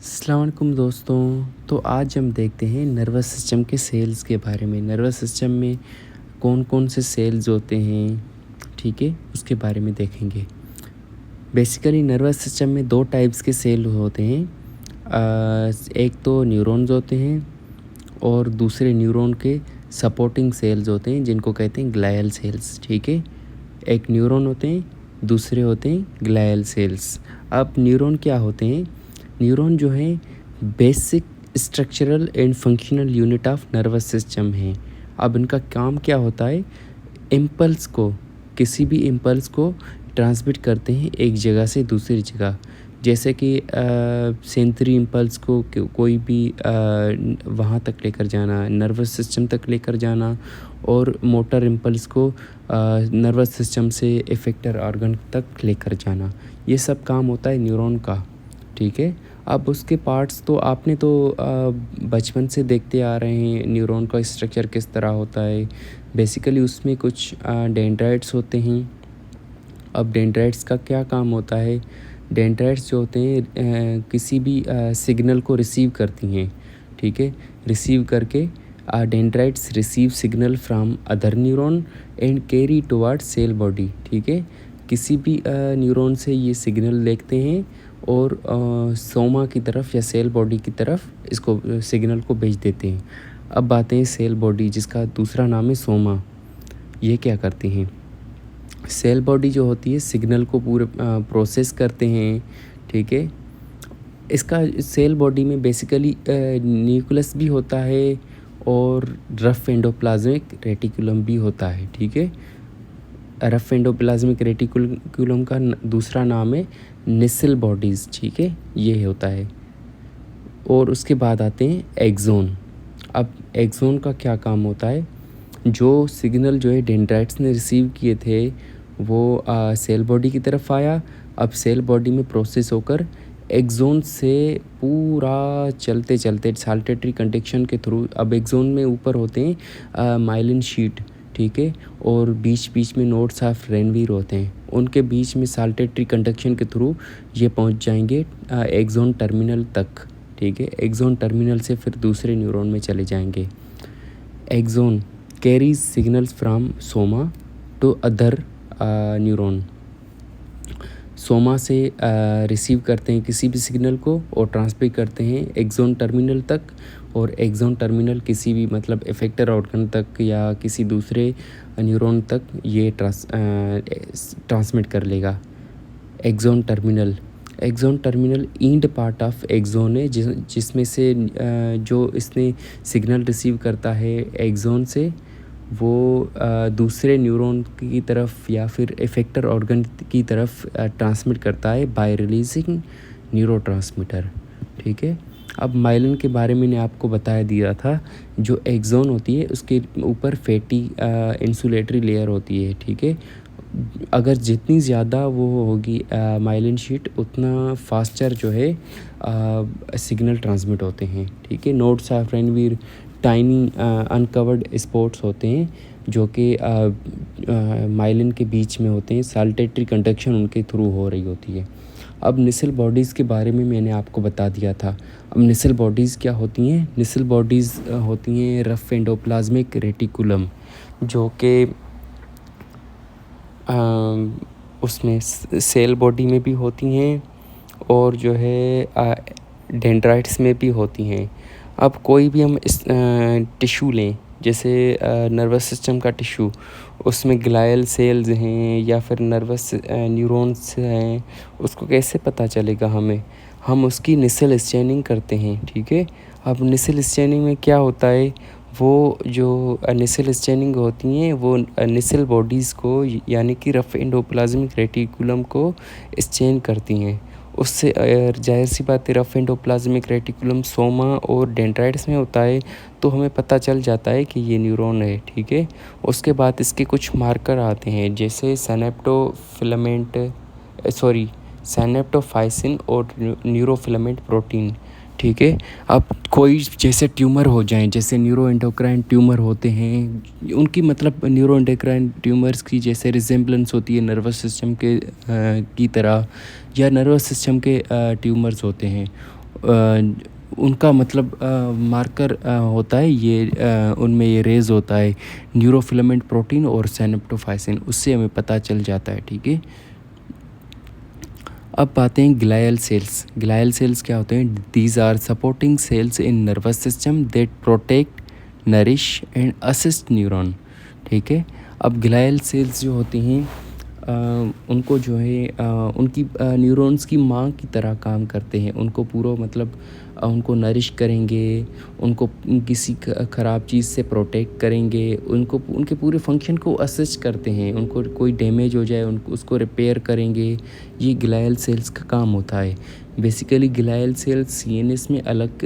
अस्सलाम वालेकुम दोस्तों। तो आज हम देखते हैं नर्वस सिस्टम के सेल्स के बारे में। नर्वस सिस्टम में कौन कौन से सेल्स होते हैं, ठीक है, उसके बारे में देखेंगे। बेसिकली नर्वस सिस्टम में दो टाइप्स के सेल होते हैं। एक तो न्यूरॉन्स होते हैं और दूसरे न्यूरॉन के सपोर्टिंग सेल्स होते हैं जिनको कहते हैं ग्लायल सेल्स, ठीक है। एक न्यूरॉन होते हैं, दूसरे होते हैं ग्लायल सेल्स। अब न्यूरॉन क्या होते हैं? न्यूरॉन जो है basic structural and functional unit of nervous system है। अब इनका काम क्या होता है? इम्पल्स को, किसी भी इम्पल्स को ट्रांसमिट करते हैं एक जगह से दूसरी जगह। जैसे कि सेंसरी इम्पल्स को कोई भी वहाँ तक लेकर जाना, नर्वस सिस्टम तक लेकर जाना, और मोटर इम्पल्स को नर्वस सिस्टम से इफेक्टर ऑर्गन तक लेकर जाना। ये सब काम होता है न्यूरॉन का, ठीक है। अब उसके पार्ट्स तो आपने तो बचपन से देखते आ रहे हैं, न्यूरॉन का स्ट्रक्चर किस तरह होता है। बेसिकली उसमें कुछ डेंड्राइट्स होते हैं। अब डेंड्राइट्स का क्या काम होता है? डेंड्राइट्स जो होते हैं किसी भी सिग्नल को रिसीव करती हैं, ठीक है। रिसीव करके dendrites receive signal from other neuron and carry towards cell body, ठीक है। किसी भी न्यूरॉन से ये सिग्नल देखते हैं और सोमा की तरफ या सेल बॉडी की तरफ इसको सिग्नल को भेज देते हैं। अब बातें हैं सेल बॉडी, जिसका दूसरा नाम है सोमा। ये क्या करती हैं? सेल बॉडी जो होती है सिग्नल को पूरे प्रोसेस करते हैं, ठीक है। इसका सेल बॉडी में बेसिकली न्यूक्लियस भी होता है और रफ एंडोप्लाज्मिक रेटिकुलम भी होता है, ठीक है। रफ एंडोप्लाज्मिक रेटिकुलम का दूसरा नाम है नेसल बॉडीज़, ठीक है, ये होता है। और उसके बाद आते हैं एक्सोन। अब एक्सोन का क्या काम होता है? जो सिग्नल जो है डेंड्राइट्स ने रिसीव किए थे वो सेल बॉडी की तरफ आया। अब सेल बॉडी में प्रोसेस होकर एक्सोन से पूरा चलते चलते साल्टेटरी कंडक्शन के थ्रू, अब एक्सोन में ऊपर होते हैं माइलिन शीट, ठीक है, और बीच बीच में नोड्स ऑफ रेनवीर होते हैं। उनके बीच में साल्टेटरी कंडक्शन के थ्रू ये पहुंच जाएंगे एक्सोन टर्मिनल तक, ठीक है। एक्सोन टर्मिनल से फिर दूसरे न्यूरॉन में चले जाएंगे। Axon carries signals from soma to other neuron. Soma से रिसीव करते हैं किसी भी सिग्नल को और ट्रांसमिट करते हैं एक्सोन टर्मिनल तक, और एक्सोन टर्मिनल किसी भी मतलब इफेक्टर ऑर्गन तक या किसी दूसरे न्यूरॉन तक ये ट्रांसमिट कर लेगा। Axon terminal, axon terminal end part of axon है जिसमें से जो इसने सिग्नल रिसीव करता है एक्सोन से वो दूसरे न्यूरॉन की तरफ या फिर इफेक्टर ऑर्गन की तरफ ट्रांसमिट करता है बाय रिलीजिंग न्यूरोट्रांसमीटर, ठीक है। अब माइलिन के बारे में मैंने आपको बताया दिया था। जो एक्सोन होती है उसके ऊपर फैटी इंसुलेटरी लेयर होती है, ठीक है। अगर जितनी ज़्यादा वो होगी माइलिन शीट, उतना फास्टर जो है सिग्नल ट्रांसमिट होते हैं, ठीक है। Nodes of Ranvier tiny uncovered spots होते हैं जो कि माइलिन के बीच में होते हैं। साल्टेटरी कंडक्शन उनके थ्रू हो रही होती है। अब नेसल बॉडीज़ के बारे में मैंने आपको बता दिया था। अब नेसल बॉडीज़ क्या होती हैं? नेसल बॉडीज़ होती हैं रफ एंडोप्लाज्मिक रेटिकुलम, जो कि उसमें सेल बॉडी में भी होती हैं और जो है डेंड्राइट्स में भी होती हैं। अब कोई भी हम इस टिश्यू लें, जैसे नर्वस सिस्टम का टिश्यू, उसमें ग्लायल सेल्स हैं या फिर नर्वस न्यूरॉन्स हैं, उसको कैसे पता चलेगा हमें? हम उसकी नेसल स्कैनिंग करते हैं, ठीक है। अब नेसल स्कैनिंग में क्या होता है? वो जो नेसल स्कैनिंग होती हैं वो नेसल बॉडीज़ को यानी कि रफ एंडोप्लाज्मिक रेटिकुलम को स्कैन करती हैं। उससे जाहिर सी बात है रफ एंडोप्लाज्मिक रेटिकुलम सोमा और डेंड्राइट्स में होता है, तो हमें पता चल जाता है कि ये न्यूरॉन है, ठीक है। उसके बाद इसके कुछ मार्कर आते हैं जैसे साइनेप्टोफाइसिन और न्यूरोफिलामेंट प्रोटीन, ठीक है। अब कोई जैसे ट्यूमर हो जाएं, जैसे न्यूरो एंडोक्राइन ट्यूमर होते हैं, उनकी मतलब न्यूरो एंडोक्राइन ट्यूमर्स की जैसे रिजेम्बलेंस होती है नर्वस सिस्टम के की तरह, या नर्वस सिस्टम के ट्यूमर्स होते हैं। उनका मतलब मार्कर होता है ये, उनमें ये रेज होता है न्यूरोफिलामेंट प्रोटीन और सिनेप्टोफाइसिन, उससे हमें पता चल जाता है। ठीक है, अब आते हैं ग्लायल सेल्स। ग्लायल सेल्स क्या होते हैं? These are supporting cells in nervous system that protect, nourish and assist neuron. ठीक है, अब ग्लायल सेल्स जो होती हैं उनको जो है उनकी न्यूरॉन्स की माँ की तरह काम करते हैं। उनको पूरा मतलब उनको नरिश करेंगे, उनको किसी ख़राब चीज़ से प्रोटेक्ट करेंगे, उनको उनके पूरे फंक्शन को असिस्ट करते हैं। उनको कोई डैमेज हो जाए उनको उसको रिपेयर करेंगे, ये ग्लायल सेल्स का काम होता है। बेसिकली ग्लायल सेल्स सीएनएस में अलग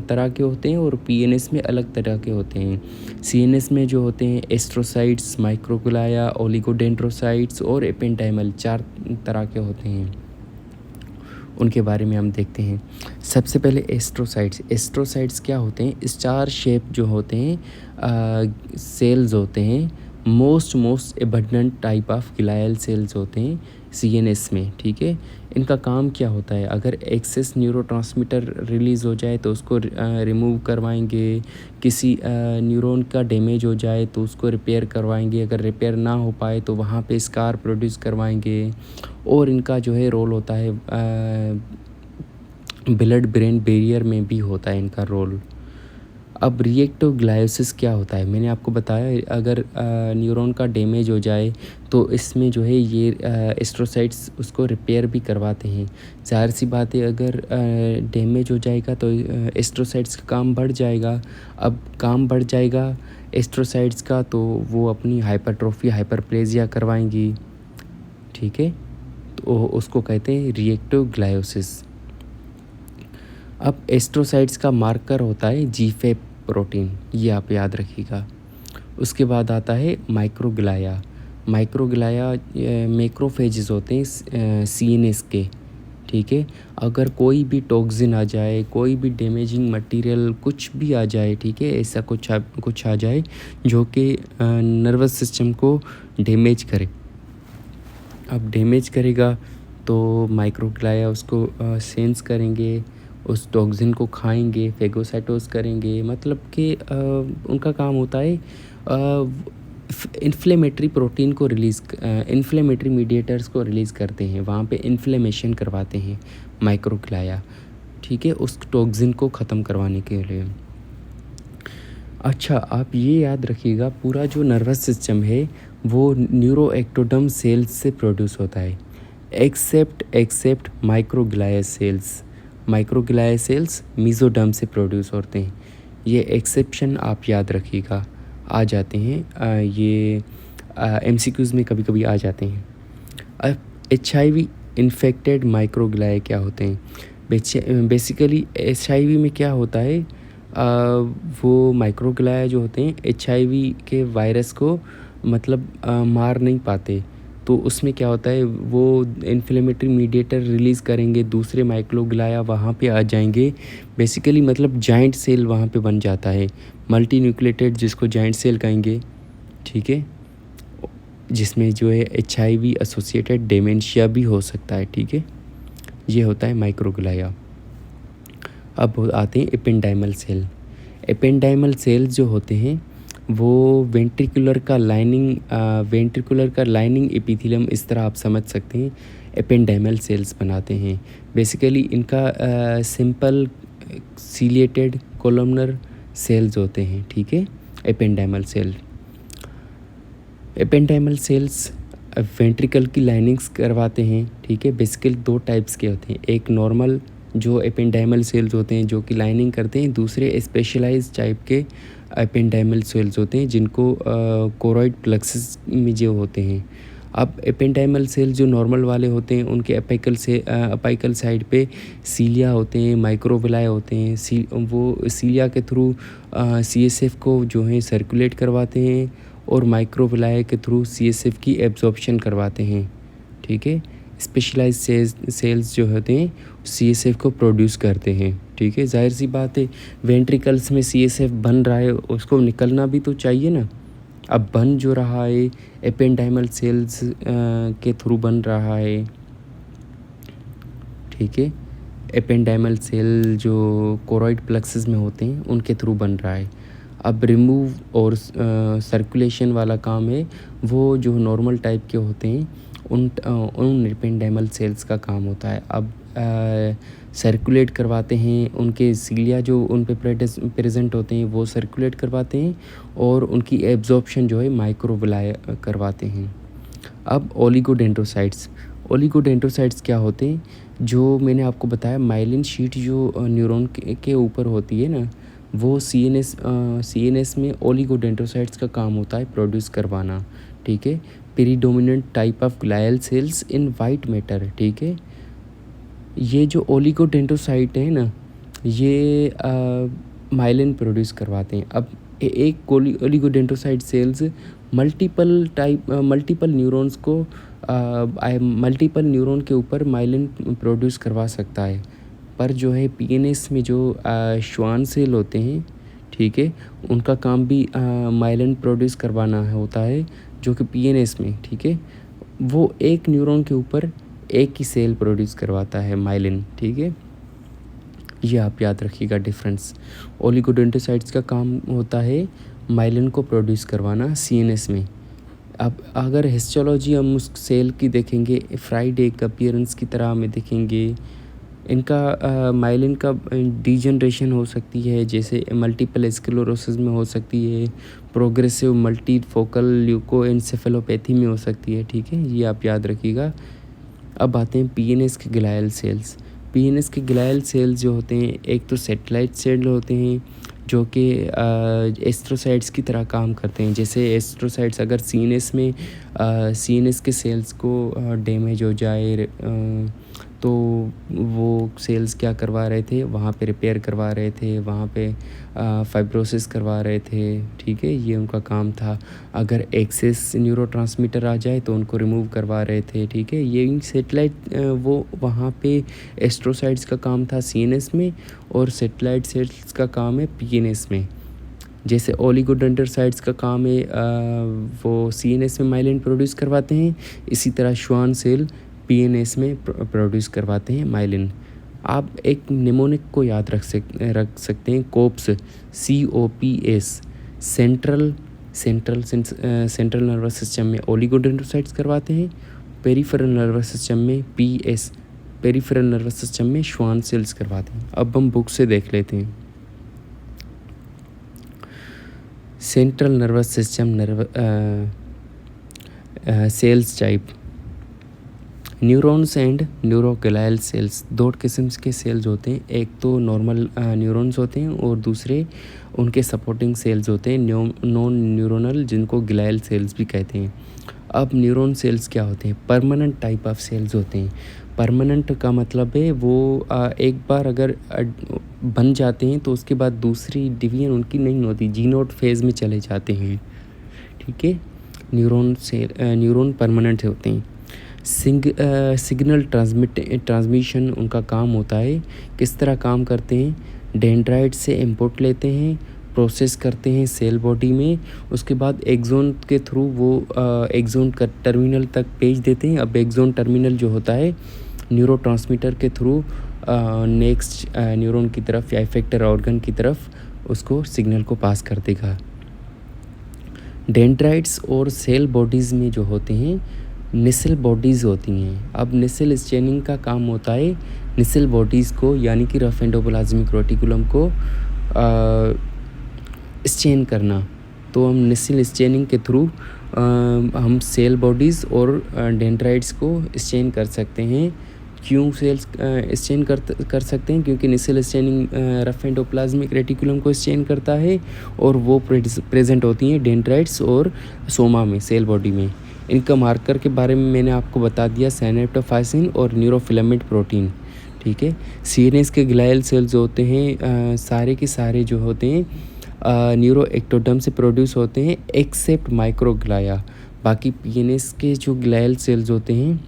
तरह के होते हैं और पीएनएस में अलग तरह के होते हैं। सीएनएस में जो होते हैं एस्ट्रोसाइट्स, माइक्रोग्लाया, ओलिगोडेंड्रोसाइट्स और एपेंडाइमल, 4 तरह के होते हैं। उनके बारे में हम देखते हैं। सबसे पहले एस्ट्रोसाइट्स। एस्ट्रोसाइट्स क्या होते हैं? स्टार शेप जो होते हैं सेल्स होते हैं, most abundant type of glial cells होते हैं सीएनएस में। ठीक है, इनका काम क्या होता है? अगर एक्सेस न्यूरोट्रांसमीटर रिलीज़ हो जाए तो उसको रिमूव करवाएंगे, किसी न्यूरॉन का डैमेज हो जाए तो उसको रिपेयर करवाएंगे, अगर रिपेयर ना हो पाए तो वहाँ पे स्कार प्रोड्यूस करवाएंगे। और इनका जो है रोल होता है ब्लड ब्रेन बैरियर में भी होता है इनका रोल। अब रिएक्टिव ग्लायोसिस क्या होता है? मैंने आपको बताया अगर न्यूरॉन का डैमेज हो जाए तो इसमें जो है ये एस्ट्रोसाइट्स उसको रिपेयर भी करवाते हैं। ज़ाहिर सी बात है अगर डैमेज हो जाएगा तो एस्ट्रोसाइट्स का काम बढ़ जाएगा। अब काम बढ़ जाएगा एस्ट्रोसाइट्स का तो वो अपनी हाइपरट्रोफी, हाइपरप्लेजिया करवाएंगी। ठीक है, तो उसको कहते हैं रिएक्टिव ग्लायोसिस। अब एस्ट्रोसाइट्स का मार्कर होता है जीफेप प्रोटीन, ये आप याद रखिएगा। उसके बाद आता है माइक्रोग्लाया। माइक्रोग्लाया मैक्रोफेजेस होते हैं सीएनएस के। ठीक है, अगर कोई भी टॉक्सिन आ जाए, कोई भी डैमेजिंग मटेरियल कुछ भी आ जाए, ठीक है, ऐसा कुछ आ जाए जो कि नर्वस सिस्टम को डैमेज करे। अब डैमेज करेगा तो माइक्रोग्लाया उसको सेंस करेंगे, उस टॉक्सिन को खाएंगे, फेगोसाइटोस करेंगे। मतलब कि उनका काम होता है इन्फ्लेमेटरी प्रोटीन को इन्फ्लेमेटरी मीडिएटर्स को रिलीज़ करते हैं, वहाँ पे इन्फ्लेमेशन करवाते हैं माइक्रोग्लाया। ठीक है, उस टॉक्सिन को ख़त्म करवाने के लिए। अच्छा, आप ये याद रखिएगा पूरा जो नर्वस सिस्टम है वो न्यूरोएक्टोडर्म सेल्स से प्रोड्यूस होता है, accept माइक्रोग्लाया cells. Microglia sales mesoderm से प्रोड्यूस होते हैं। ये एक्सेप्शन आप याद रखिएगा, आ जाते हैं ये एमसीक्यूज़ में कभी कभी आ जाते हैं। अब HIV इन्फेक्टेड माइक्रोग्लाया क्या होते हैं? बेसिकली HIV में क्या होता है, वो माइक्रोग्लाया जो होते हैं HIV के वायरस को मतलब मार नहीं पाते। तो उसमें क्या होता है, वो इन्फ्लेमेटरी मीडिएटर रिलीज़ करेंगे, दूसरे माइक्रोग्लाया वहाँ पे आ जाएंगे। बेसिकली मतलब जाइंट सेल वहाँ पे बन जाता है, मल्टी न्यूक्लिएटेड, जिसको जाइंट सेल कहेंगे। ठीक है, जिसमें जो है HIV एसोसिएटेड डेमेंशिया भी हो सकता है। ठीक है, ये होता है माइक्रोग्लाया। अब आते हैं एपेंडाइमल सेल। एपेंडाइमल सेल्स जो होते हैं वो वेंट्रिकुलर का लाइनिंग एपिथेलियम, इस तरह आप समझ सकते हैं, एपेंडाइमल सेल्स बनाते हैं। बेसिकली इनका सिंपल सीलिएटेड कोलमनर सेल्स होते हैं। ठीक है, एपेंडाइमल सेल्स वेंट्रिकल की लाइनिंग्स करवाते हैं। ठीक है, बेसिकली 2 टाइप्स के होते हैं, एक नॉर्मल जो एपेंडाइमल सेल्स होते हैं जो कि लाइनिंग करते हैं, दूसरे स्पेशलाइज्ड टाइप के एपेंडाइमल सेल्स होते हैं जिनको कोरॉइड प्लेक्सस में जो होते हैं। अब एपेंडाइमल सेल जो नॉर्मल वाले होते हैं उनके अपाइकल साइड पे सीलिया होते हैं, माइक्रोविलाय होते हैं। वो सीलिया के थ्रू CSF को जो है सर्कुलेट करवाते हैं और माइक्रोविलाय के थ्रू CSF की एब्जॉर्प्शन करवाते हैं। ठीक है, स्पेशलाइज्ड सेल्स जो होते हैं CSF को प्रोड्यूस करते हैं। ठीक है, जाहिर सी बात है वेंट्रिकल्स में CSF बन रहा है, उसको निकलना भी तो चाहिए ना। अब बन जो रहा है एपेंडाइमल सेल्स के थ्रू बन रहा है। ठीक है, एपेंडाइमल सेल जो कोरॉइड प्लेक्सस में होते हैं उनके थ्रू बन रहा है। अब रिमूव और सर्कुलेशन वाला काम है वो जो नॉर्मल टाइप के होते हैं उन एपेंडाइमल सेल्स का काम होता है। अब सर्कुलेट करवाते हैं, उनके सीलिया जो उन पे प्रेजेंट होते हैं वो सर्कुलेट करवाते हैं और उनकी एब्जॉर्प्शन जो है माइक्रोविलाय करवाते हैं। अब ओलिगोडेंड्रोसाइट्स क्या होते हैं? जो मैंने आपको बताया माइलिन शीट जो न्यूरॉन के ऊपर होती है ना, वो सीएनएस में ओलिगोडेंड्रोसाइट्स का काम होता है प्रोड्यूस करवाना। ठीक है, predominant type of glial cells in white matter. ठीक है, ये जो ओलिगोडेंड्रोसाइट है ना, ये माइलिन प्रोड्यूस करवाते हैं। अब एक ओलिगोडेंड्रोसाइट सेल्स मल्टीपल न्यूरॉन्स को मल्टीपल न्यूरॉन के ऊपर माइलिन प्रोड्यूस करवा सकता है। पर जो है पीएनएस में जो श्वान सेल होते हैं, ठीक है, उनका काम भी माइलिन प्रोड्यूस करवाना होता है, जो कि पीएनएस में, ठीक है, वो एक न्यूरॉन के ऊपर एक ही सेल प्रोड्यूस करवाता है माइलिन। ठीक है, ये आप याद रखिएगा डिफरेंस। ओलिगोडेंड्रोसाइट्स का काम होता है माइलिन को प्रोड्यूस करवाना सीएनएस में। अब अगर हिस्टोलॉजी हम उस सेल की देखेंगे, फ्राइड एक अपीयरेंस की तरह हमें देखेंगे, इनका माइलिन का डिजनरेशन हो सकती है, जैसे मल्टीपल स्क्लेरोसिस में हो सकती है, प्रोग्रेसिव मल्टीफोकल ल्यूकोएन्सेफेलोपैथी में हो सकती है। ठीक है, ये आप याद रखिएगा। अब आते हैं पीएनएस के ग्लायल सेल्स। पीएनएस के ग्लायल सेल्स जो होते हैं, एक तो सैटेलाइट सेल होते हैं जो कि एस्ट्रोसाइट्स की तरह काम करते हैं। जैसे एस्ट्रोसाइट्स अगर सीएनएस के सेल्स को डैमेज हो जाए तो वो सेल्स क्या करवा रहे थे, वहाँ पे रिपेयर करवा रहे थे, वहाँ पे फाइब्रोसिस करवा रहे थे। ठीक है, ये उनका काम था। अगर एक्सेस न्यूरोट्रांसमीटर आ जाए तो उनको रिमूव करवा रहे थे। ठीक है, ये सेटेलाइट वो वहाँ पे एस्ट्रोसाइट्स का काम था सीएनएस में, और सेटेलाइट सेल्स का काम है पीएनएस में। जैसे ओलिगोडेंड्रोसाइट्स का काम है वो सीएनएस में माइलिन प्रोड्यूस करवाते हैं, इसी तरह श्वान सेल पीएनएस में प्रोड्यूस करवाते हैं माइलिन। आप एक निमोनिक को याद रख सकते हैं, cops, COPS। Central nervous system में ओलिगोडेंड्रोसाइट्स करवाते हैं, पेरिफेरल नर्वस सिस्टम में PS, पेरिफेरल नर्वस सिस्टम में श्वान सेल्स करवाते हैं। अब हम बुक से देख लेते हैं। Central nervous system cells type, neurons and neuroglial cells. दो किस्म के सेल्स होते हैं, एक तो नॉर्मल न्यूरॉन्स होते हैं और दूसरे उनके सपोर्टिंग सेल्स होते हैं नॉन न्यूरोनल, जिनको ग्लायल सेल्स भी कहते हैं। अब न्यूरॉन सेल्स क्या होते हैं? परमानेंट टाइप ऑफ सेल्स होते हैं। परमानेंट का मतलब है वो एक बार अगर बन जाते हैं तो उसके बाद दूसरी डिवीजन उनकी नहीं होती, जीनोट फेज़ में चले जाते हैं। ठीक है, न्यूरॉन परमानेंट होते हैं। सिग्नल ट्रांसमिशन उनका काम होता है। किस तरह काम करते हैं? डेंड्राइट से इनपुट लेते हैं, प्रोसेस करते हैं सेल बॉडी में, उसके बाद एक्सोन के थ्रू वो एक्सोन का टर्मिनल तक भेज देते हैं। अब एक्सोन टर्मिनल जो होता है न्यूरोट्रांसमीटर के थ्रू नेक्स्ट न्यूरॉन की तरफ या इफेक्टर ऑर्गन की तरफ उसको सिग्नल को पास कर देगा। डेंड्राइट्स और सेल बॉडीज़ में जो होते हैं निसल बॉडीज़ होती हैं। अब निसल स्टेनिंग का काम होता है निसल बॉडीज़ को, यानी कि रफ एंडोप्लाज्मिक रेटिकुलम को स्टेन करना। तो हम निसल स्टेनिंग के थ्रू हम सेल बॉडीज़ और डेंड्राइट्स को स्टेन कर सकते हैं। क्यों सेल्स स्टेन कर सकते हैं? क्योंकि Nisal staining rough endoplasmic reticulum को स्टेन करता है और वो प्रेजेंट होती हैं डेंड्राइट्स और सोमा में, सेल बॉडी में। इनका मार्कर के बारे में मैंने आपको बता दिया, साइनेप्टोफाइसिन और न्यूरोफिलामेंट प्रोटीन। ठीक है, सीएनएस के ग्लायल सेल्स होते हैं सारे के सारे जो होते हैं न्यूरो एक्टोडर्म से प्रोड्यूस होते हैं एक्सेप्ट माइक्रोग्लाया। बाकी पीएनएस के जो ग्लायल सेल्स होते हैं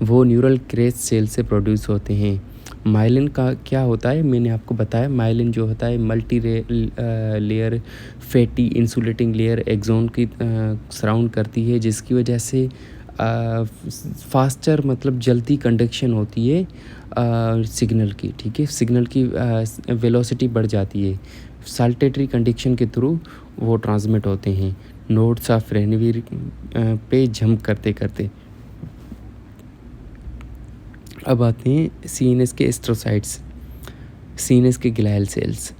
वो न्यूरल क्रेस्ट सेल से प्रोड्यूस होते हैं। माइलिन का क्या होता है मैंने आपको बताया। माइलिन जो होता है multi layer fatty insulating layer axon की सराउंड करती है, जिसकी वजह से फास्टर मतलब जल्दी कंडक्शन होती है सिग्नल की, ठीक है। सिग्नल की वेलोसिटी बढ़ जाती है, साल्टेटरी कंडक्शन के थ्रू वो ट्रांसमिट होते हैं नोड्स ऑफ रेनवीर पे जंप करते करते। अब आते हैं सीएनएस के एस्ट्रोसाइट्स। सीएनएस के glial cells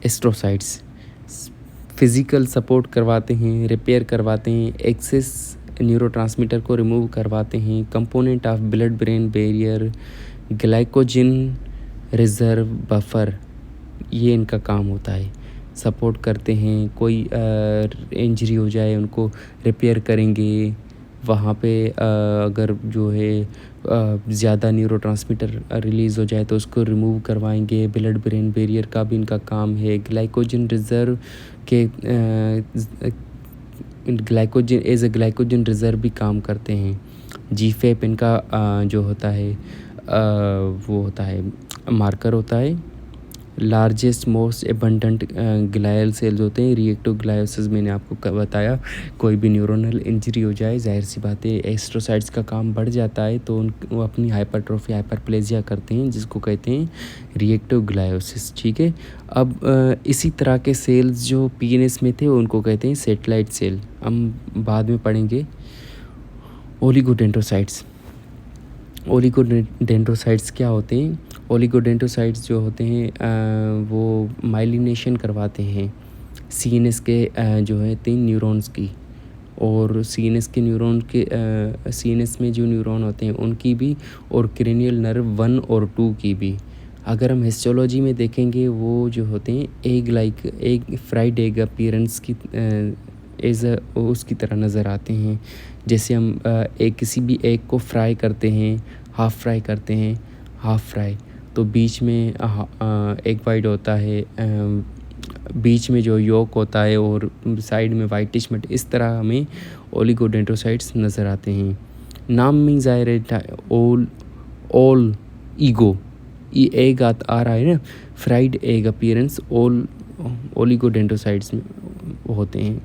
astrocytes physical support करवाते हैं, रिपेयर करवाते हैं, एक्सेस न्यूरोट्रांसमीटर को रिमूव करवाते हैं, component of blood brain barrier, glycogen reserve buffer, ये इनका काम होता है। सपोर्ट करते हैं, कोई इंजरी हो जाए उनको रिपेयर करेंगे, वहाँ पे अगर जो है ज़्यादा न्यूरोट्रांसमीटर रिलीज़ हो जाए तो उसको रिमूव करवाएंगे। ब्लड ब्रेन बैरियर का भी इनका काम है। ग्लाइकोजन रिज़र्व के glycogen as a glycogen reserve भी काम करते हैं। जीफेप इनका जो होता है वो होता है मार्कर होता है। Largest most abundant glial cells होते हैं। रिएक्टिव ग्लायोसिस मैंने आपको बताया, कोई भी न्यूरोनल इंजरी हो जाए जाहिर सी बात है एस्ट्रोसाइट्स का काम बढ़ जाता है तो वो अपनी हाइपरट्रोफी हाइपरप्लेजिया करते हैं जिसको कहते हैं रिएक्टिव ग्लायोसिस, ठीक है। अब इसी तरह के सेल्स जो पीएनएस में थे उनको कहते हैं सेटेलाइट सेल, हम बाद में पढ़ेंगे। ओलिगोडेंड्रोसाइट्स, ओलिगोडेंड्रोसाइट्स क्या होते हैं? ओलिगोडेंड्रोसाइट्स जो होते हैं वो माइलिनेशन करवाते हैं सीएनएस के जो है 3 न्यूरॉन्स की, और सीएनएस के न्यूरॉन के सीएनएस में जो न्यूरॉन होते हैं उनकी भी, और क्रेनियल नर्व 1 और 2 की भी। अगर हम हिस्टोलॉजी में देखेंगे वो जो होते हैं एग फ्राइड एग अपीयरेंस की एज उसकी तरह नज़र आते हैं। जैसे हम किसी भी एग को फ्राई करते हैं, हाफ़ फ्राई करते हैं, हाफ़ फ्राई तो बीच में एग वाइट होता है, बीच में जो योक होता है और साइड में वाइटिश मट, इस तरह हमें ओलिगोडेंड्रोसाइट्स नज़र आते हैं। नाम में ज़ाहिर है ऑल ईगो ये एग आ रहा है ना, फ्राइड एग अपीयरेंस ओलिगोडेंड्रोसाइट्स में होते हैं।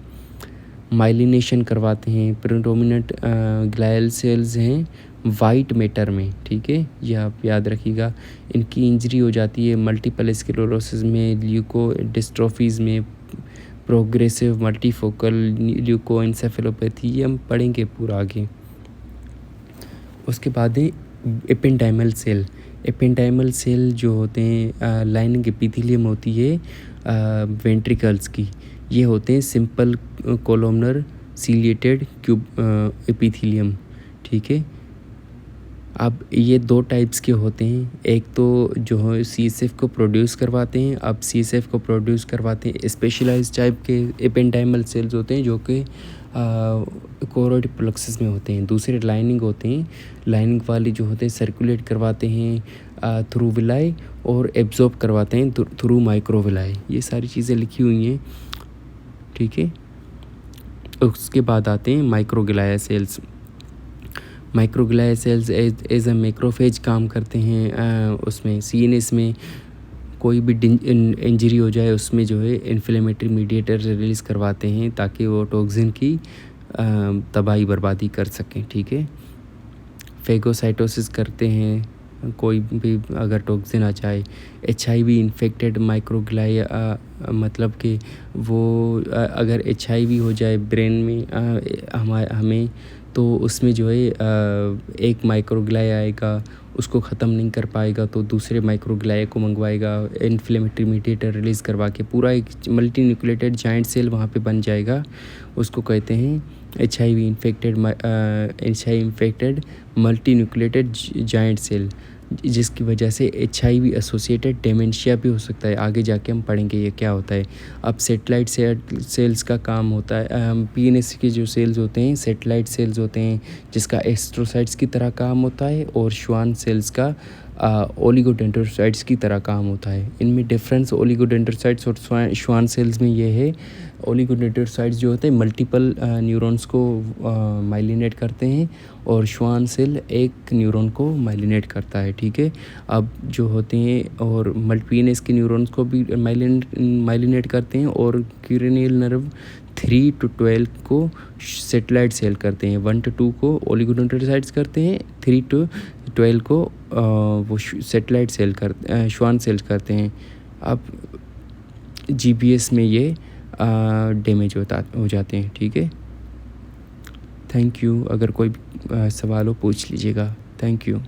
माइलिनेशन करवाते हैं। प्रेडोमिनेंट ग्लायल सेल्स हैं वाइट मैटर में, ठीक है, ये आप याद रखिएगा। इनकी इंजरी हो जाती है मल्टीपल स्क्लेरोसिस में, ल्यूकोडिस्ट्रोफीज़ में, प्रोग्रेसिव मल्टीफोकल ल्यूकोएन्सेफेलोपैथी, ये हम पढ़ेंगे पूरा आगे। उसके बाद है एपेंडाइमल सेल। एपेंडाइमल सेल जो होते हैं लाइनिंग एपिथेलियम होती है वेंट्रिकल्स की, ये होते हैं सिंपल कोलोमनर सीलिएटेड क्यूब एपिथेलियम, ठीक है। अब ये 2 टाइप्स के होते हैं, एक तो जो है सीएसएफ को प्रोड्यूस करवाते हैं। अब सीएसएफ को प्रोड्यूस करवाते हैं स्पेशलाइज्ड टाइप के एपेंडाइमल सेल्स होते हैं जो कि कोरोइड प्लेक्सस में होते हैं। दूसरे लाइनिंग होते हैं, लाइनिंग वाले जो होते हैं सर्कुलेट करवाते हैं थ्रू विलाई और एब्जॉर्ब करवाते हैं थ्रू माइक्रोविलाई। ये सारी चीज़ें लिखी हुई हैं, ठीक है। उसके बाद आते हैं microglia cells. Microglia cells as a macrophage काम करते हैं। उसमें सीएनएस में कोई भी इंजरी हो जाए उसमें जो है इन्फ्लेमेटरी मीडिएटर रिलीज़ करवाते हैं ताकि वो टॉक्सिन की तबाही बर्बादी कर सकें, ठीक है। फेगोसाइटोसिस करते हैं कोई भी अगर टॉक्सिन आ जाए। एचआईवी इन्फेक्टेड माइक्रोग्लाया मतलब कि वो अगर एचआईवी हो जाए ब्रेन में हमें तो उसमें जो है एक माइक्रोग्लाया आएगा, उसको ख़त्म नहीं कर पाएगा तो दूसरे माइक्रोग्लाया को मंगवाएगा, इन्फ्लेमेटरी मीडिएटर रिलीज़ करवा के पूरा एक मल्टी न्यूक्लिएटेड जाइंट सेल वहाँ पे बन जाएगा। उसको कहते हैं HIV infected multi nucleated giant cell, जिसकी वजह से एचआईवी एसोसिएटेड डेमेंशिया भी हो सकता है। आगे जाके हम पढ़ेंगे ये क्या होता है। अब सेटेलाइट सेल्स का काम होता है, पीएनएस के जो सेल्स होते हैं सेटेलाइट सेल्स होते हैं जिसका एस्ट्रोसाइट्स की तरह काम होता है, और श्वान सेल्स का ओलिगोडेंड्रोसाइट्स की तरह काम होता है। इनमें डिफरेंस ओलिगोडेंड्रोसाइट्स और श्वान सेल्स में ये है, ओलिगोडेंड्रोसाइट्स जो होते हैं मल्टीपल न्यूरॉन्स को माइलिनेट करते हैं और श्वान सेल एक न्यूरॉन को माइलिनेट करता है, ठीक है। अब जो होते हैं और मल्टीपीनेस के न्यूरॉन्स को भी माइलिनेट करते हैं और क्यूरेनियल नर्व 3 to 12 को सेटेलाइट सेल करते हैं। 1 to 2 को ओलिगोडेंड्रोसाइट्स करते हैं, 3 to 12 को वो सेटेलाइट सेल श्वान सेल्स करते हैं। अब जीपीएस में ये डैमेज हो जाते हैं, ठीक है। Thank you. अगर कोई सवाल हो पूछ लीजिएगा। Thank you.